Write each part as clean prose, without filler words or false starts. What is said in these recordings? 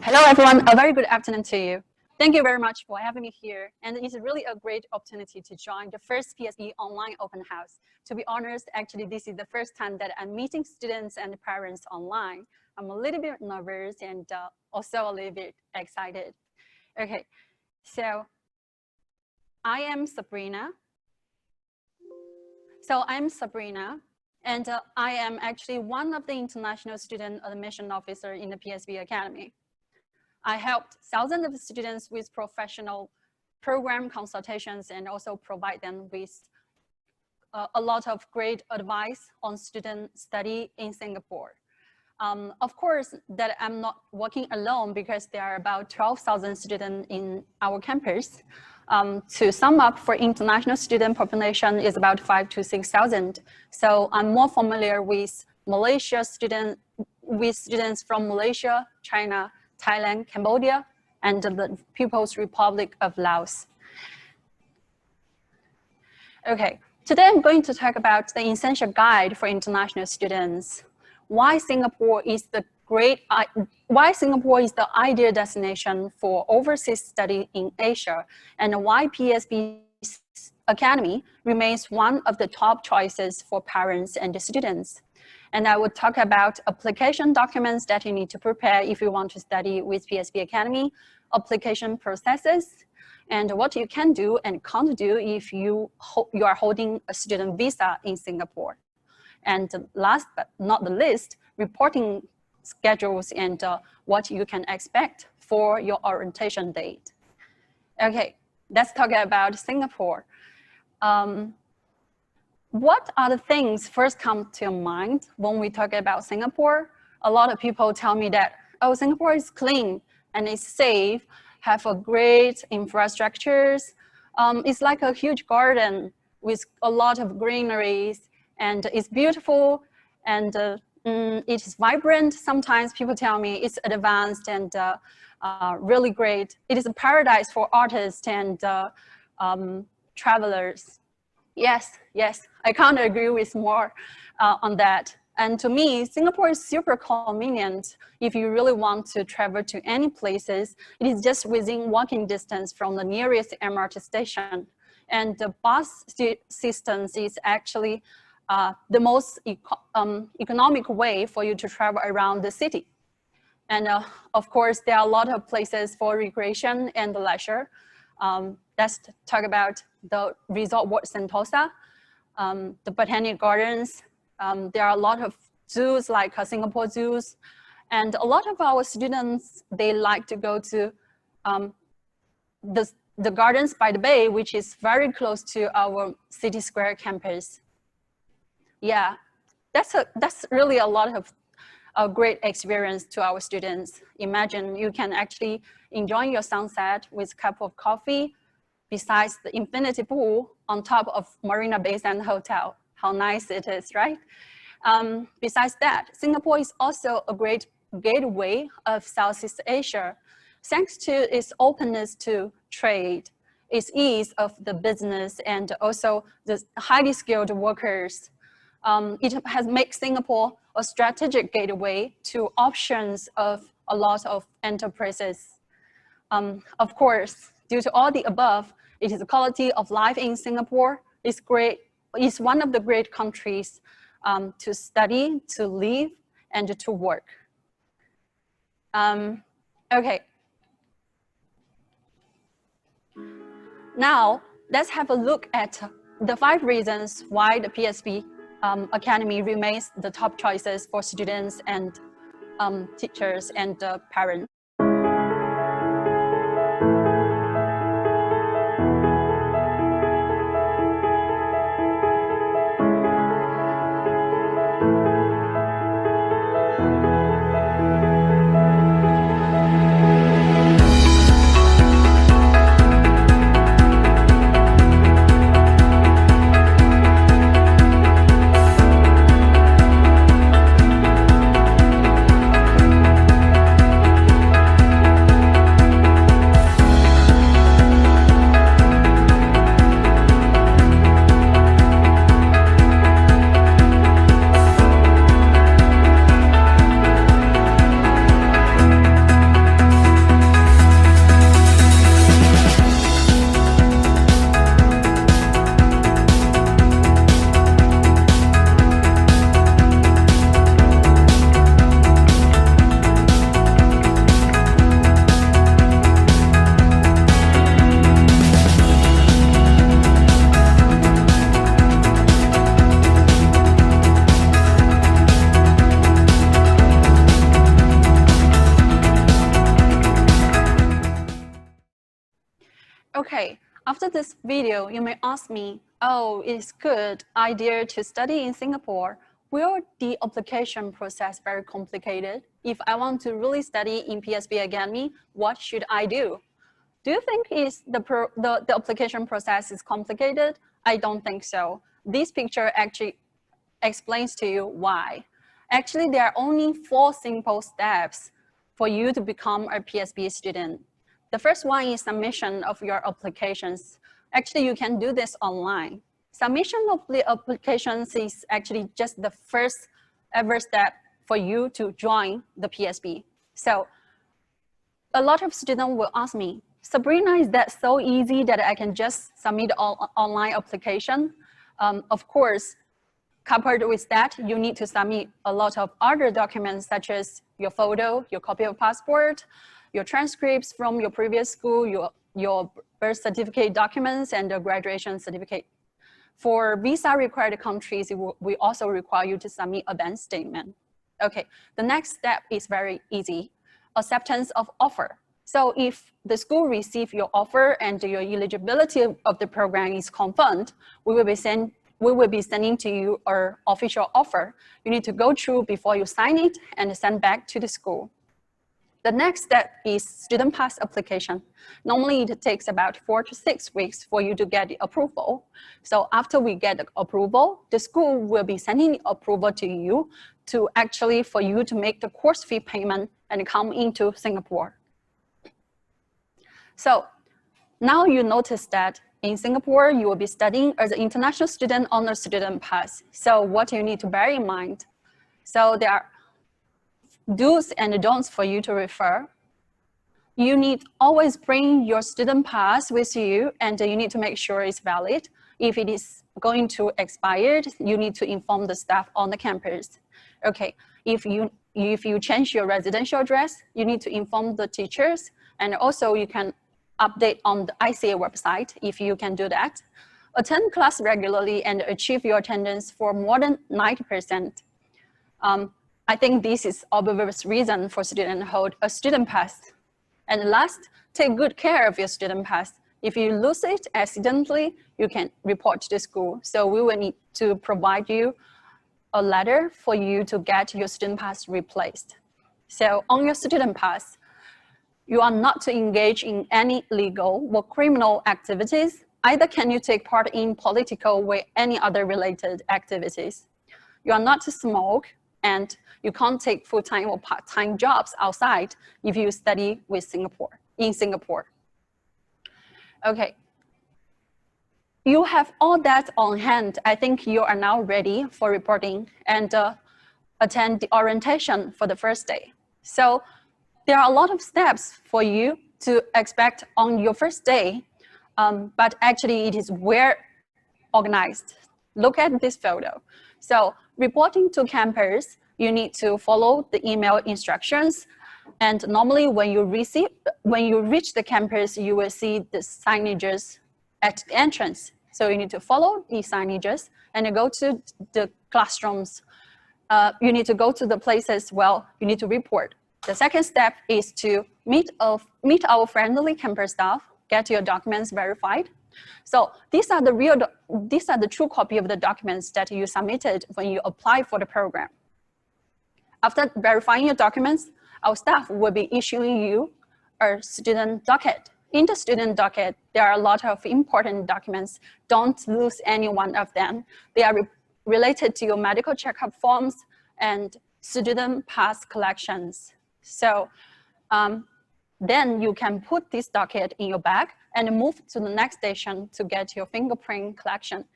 Hello, everyone. A very good afternoon to you. Thank you very much for having me here. And it's really a great opportunity to join the first PSB online open house. To be honest, actually, this is the first time that I'm meeting students and parents online. I'm a little bit nervous and also a little bit excited. Okay, so I am Sabrina. And I am actually one of the international student admission officer in the PSB Academy. I helped thousands of students with professional program consultations and also provide them with a lot of great advice on student study in Singapore. Of course, that I'm not working alone because there are about 12,000 students in our campus. To sum up, for international student population is about 5,000 to 6,000. So I'm more familiar with students from Malaysia, China, Thailand, Cambodia, and the People's Republic of Laos. Okay, today I'm going to talk about the essential guide for international students. Why Singapore is the ideal destination for overseas study in Asia, and why PSB Academy remains one of the top choices for parents and students. And I will talk about application documents that you need to prepare if you want to study with PSB Academy, application processes, and what you can do and can't do if you are holding a student visa in Singapore. And last but not the least, reporting schedules and what you can expect for your orientation date. Okay, let's talk about Singapore. What are the things first come to your mind when we talk about Singapore? A lot of people tell me that, oh, Singapore is clean and it's safe, have a great infrastructures. It's like a huge garden with a lot of greeneries, and it's beautiful, and it is vibrant. Sometimes people tell me it's advanced and really great. It is a paradise for artists and travelers. Yes, I can't agree with more on that. And to me, Singapore is super convenient if you really want to travel to any places. It is just within walking distance from the nearest MRT station. And the bus system is actually the most economic way for you to travel around the city. And of course, there are a lot of places for recreation and leisure. Let's talk about the Resort World Sentosa, the Botanic Gardens. There are a lot of zoos like Singapore zoos. And a lot of our students, they like to go to the Gardens by the Bay, which is very close to our City Square campus. Yeah, that's really a lot of a great experience to our students. Imagine you can actually enjoy your sunset with a cup of coffee besides the infinity pool on top of Marina Bay Sands Hotel. How nice it is, right? Besides that, Singapore is also a great gateway of Southeast Asia. Thanks to its openness to trade, its ease of the business, and also the highly skilled workers. It has made Singapore a strategic gateway to options of a lot of enterprises. Of course, due to all the above, it is the quality of life in Singapore is great. It's one of the great countries to study, to live, and to work. Okay. Now, let's have a look at the 5 reasons why the PSB Academy remains the top choices for students and teachers and parents. After this video, you may ask me, oh, it's good idea to study in Singapore. Will the application process very complicated? If I want to really study in PSB Academy, what should I do? Do you think the application process is complicated? I don't think so. This picture actually explains to you why. Actually, there are only 4 simple steps for you to become a PSB student. The first one is submission of your applications. Actually, you can do this online. Submission of the applications is actually just the first ever step for you to join the PSB. So a lot of students will ask me, Sabrina, is that so easy that I can just submit online application? Of course, coupled with that, you need to submit a lot of other documents such as your photo, your copy of passport, your transcripts from your previous school, your birth certificate documents, and the graduation certificate. For visa required countries, we also require you to submit a bank statement. Okay, the next step is very easy, acceptance of offer. So if the school receives your offer and your eligibility of the program is confirmed, we will be sending to you an official offer. You need to go through before you sign it and send back to the school. The next step is student pass application. Normally it takes about 4 to 6 weeks for you to get the approval. So after we get the approval, the school will be sending the approval to you for you to make the course fee payment and come into Singapore. So now you notice that in Singapore, you will be studying as an international student on a student pass. So what you need to bear in mind. So there are do's and don'ts for you to refer. You need always bring your student pass with you, and you need to make sure it's valid. If it is going to expire, you need to inform the staff on the campus. Okay, if you change your residential address, you need to inform the teachers, and also you can update on the ICA website if you can do that. Attend class regularly and achieve your attendance for more than 90%. I think this is obvious reason for students to hold a student pass. And last, take good care of your student pass. If you lose it accidentally, you can report to the school. So we will need to provide you a letter for you to get your student pass replaced. So on your student pass, you are not to engage in any legal or criminal activities. Either can you take part in political or any other related activities. You are not to smoke, and you can't take full-time or part-time jobs outside if you study in Singapore. Okay, you have all that on hand. I think you are now ready for reporting and attend the orientation for the first day. So there are a lot of steps for you to expect on your first day, but actually it is well organized. Look at this photo. So reporting to campus, you need to follow the email instructions. And normally when you reach the campus, you will see the signages at the entrance. So you need to follow the signages and you go to the classrooms. You need to go to the places where you need to report. The second step is to meet our friendly campus staff, get your documents verified. So these are the true copy of the documents that you submitted when you apply for the program. After verifying your documents, our staff will be issuing you a student docket. In the student docket, there are a lot of important documents. Don't lose any one of them. They are related to your medical checkup forms and student pass collections. So then you can put this docket in your bag and move to the next station to get your fingerprint collection,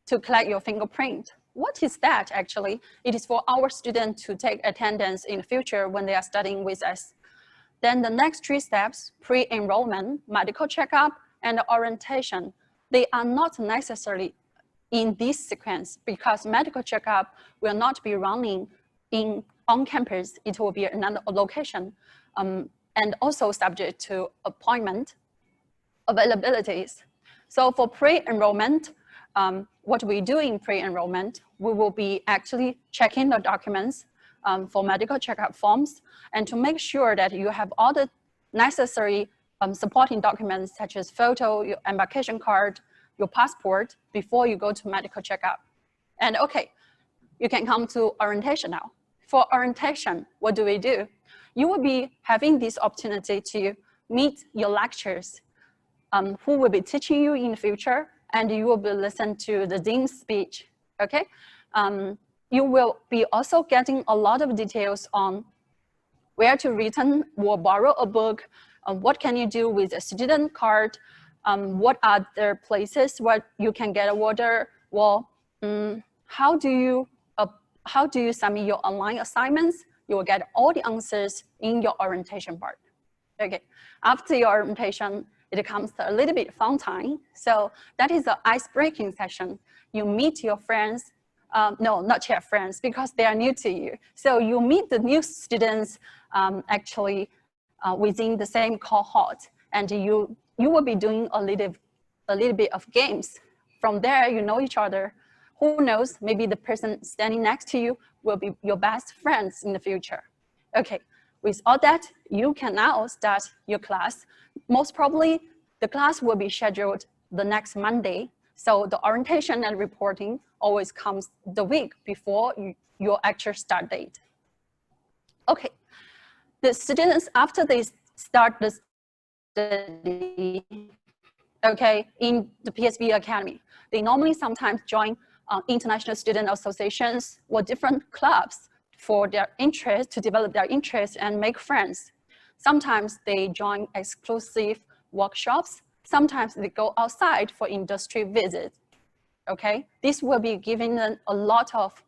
to collect your fingerprint. What is that actually? It is for our students to take attendance in the future when they are studying with us. Then the next 3 steps, pre-enrollment, medical checkup, and orientation, they are not necessarily in this sequence because medical checkup will not be running on campus. It will be another location and also subject to appointment availabilities. So for pre-enrollment, what we do in pre-enrollment, we will be actually checking the documents for medical checkup forms and to make sure that you have all the necessary supporting documents such as photo, your embarkation card, your passport before you go to medical checkup. And okay, you can come to orientation now. For orientation, what do we do? You will be having this opportunity to meet your lecturers who will be teaching you in the future, and you will be listening to the dean's speech, okay? You will be also getting a lot of details on where to return or borrow a book, what can you do with a student card, what are the places where you can get a water, or how do you submit your online assignments? You will get all the answers in your orientation part. Okay, after your orientation, it comes to a little bit fun time. So that is the ice-breaking session. You meet your friends, no, not yet friends, because they are new to you. So you meet the new students actually within the same cohort, and you will be doing a little bit of games. From there, you know each other. Who knows, maybe the person standing next to you will be your best friends in the future. Okay, with all that, you can now start your class. Most probably, the class will be scheduled the next Monday. So the orientation and reporting always comes the week before your actual start date. Okay, the students, after they start the study, okay, in the PSB Academy, they normally sometimes join international student associations or different clubs for their interest, to develop their interest and make friends. Sometimes they join exclusive workshops. Sometimes they go outside for industry visits, okay? This will be giving them a lot of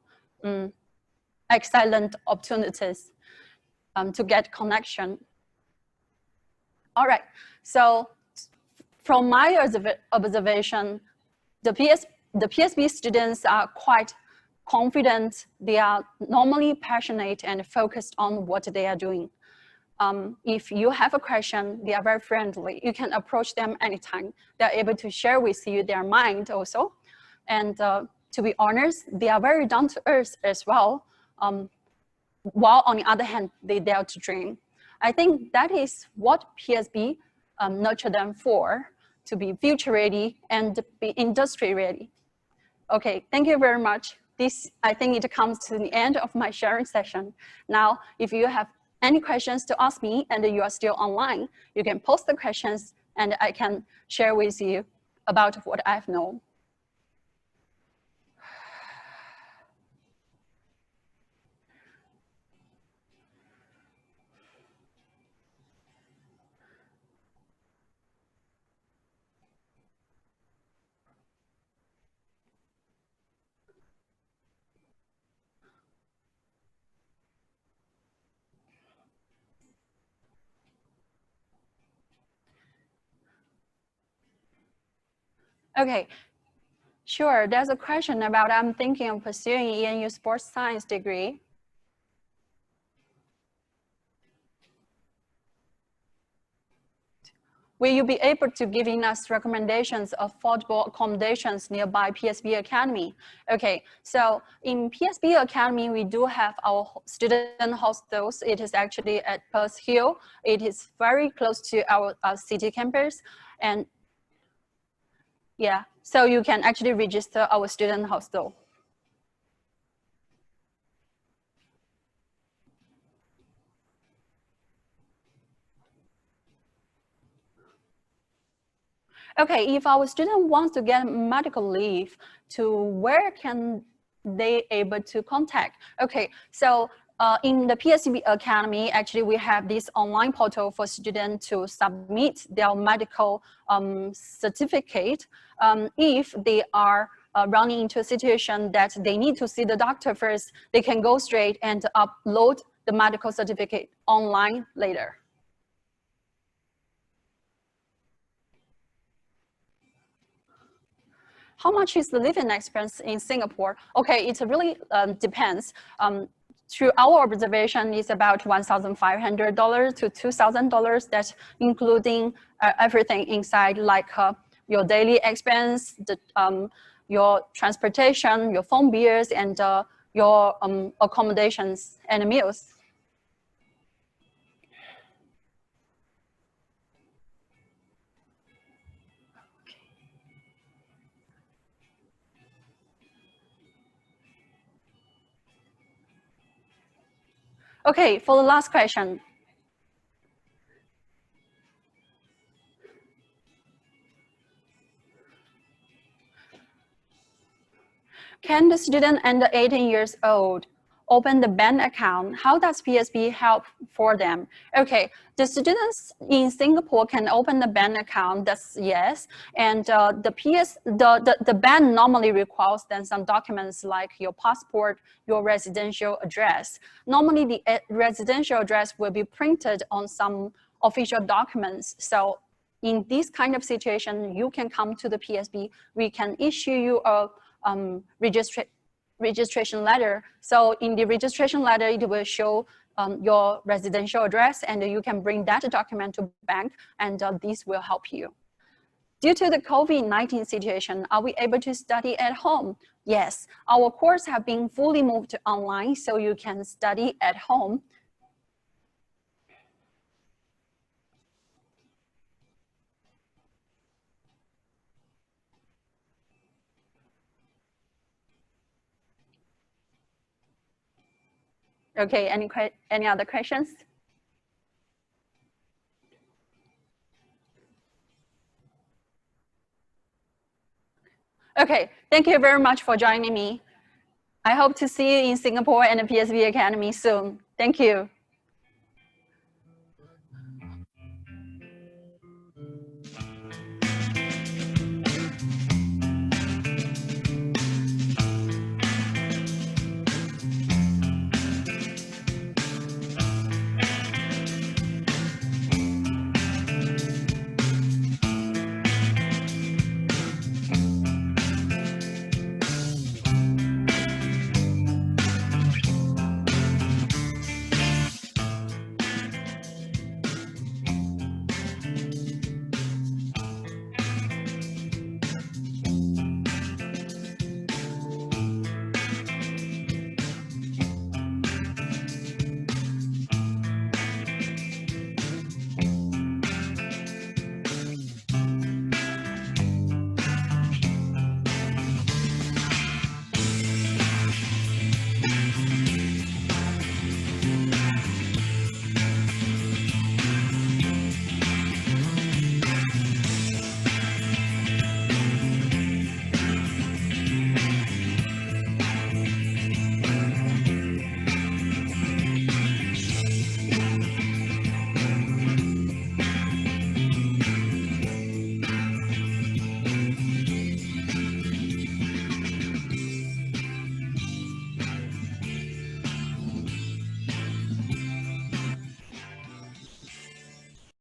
excellent opportunities to get connection. All right, so from my observation, the PSB students are quite confident. They are normally passionate and focused on what they are doing. If you have a question, they are very friendly. You can approach them anytime. They're able to share with you their mind also. And to be honest, they are very down to earth as well. While on the other hand, they dare to dream. I think that is what PSB nurture them for, to be future ready and be industry ready. Okay, thank you very much. This, I think it comes to the end of my sharing session. Now, if you have any questions to ask me and you are still online, you can post the questions and I can share with you about what I've known. Okay, sure. There's a question about I'm thinking of pursuing ENU sports science degree. Will you be able to give us recommendations of affordable accommodations nearby PSB Academy? Okay, so in PSB Academy, we do have our student hostels. It is actually at Perth Hill. It is very close to our city campus. And yeah, so you can actually register our student hostel. Okay, if our student wants to get medical leave, to where can they able to contact? Okay, so in the PSB Academy, actually we have this online portal for students to submit their medical certificate. If they are running into a situation that they need to see the doctor first, they can go straight and upload the medical certificate online later. How much is the living expense in Singapore? Okay, it really depends. Through our observation, it's about $1,500 to $2,000. That's including everything inside, like your daily expense, your transportation, your phone bills, and your accommodations and meals. Okay, for the last question. Can the student under 18 years old open the bank account? How does PSB help for them? Okay, the students in Singapore can open the bank account, that's yes. And the bank normally requires then some documents like your passport, your residential address. Normally the residential address will be printed on some official documents. So in this kind of situation, you can come to the PSB. We can issue you a registration letter. So in the registration letter, it will show your residential address, and you can bring that document to bank, and this will help you. Due to the COVID-19 situation, are we able to study at home? Yes, our course have been fully moved to online, so you can study at home. Okay, any other questions? Okay, thank you very much for joining me. I hope to see you in Singapore and the PSB Academy soon. Thank you.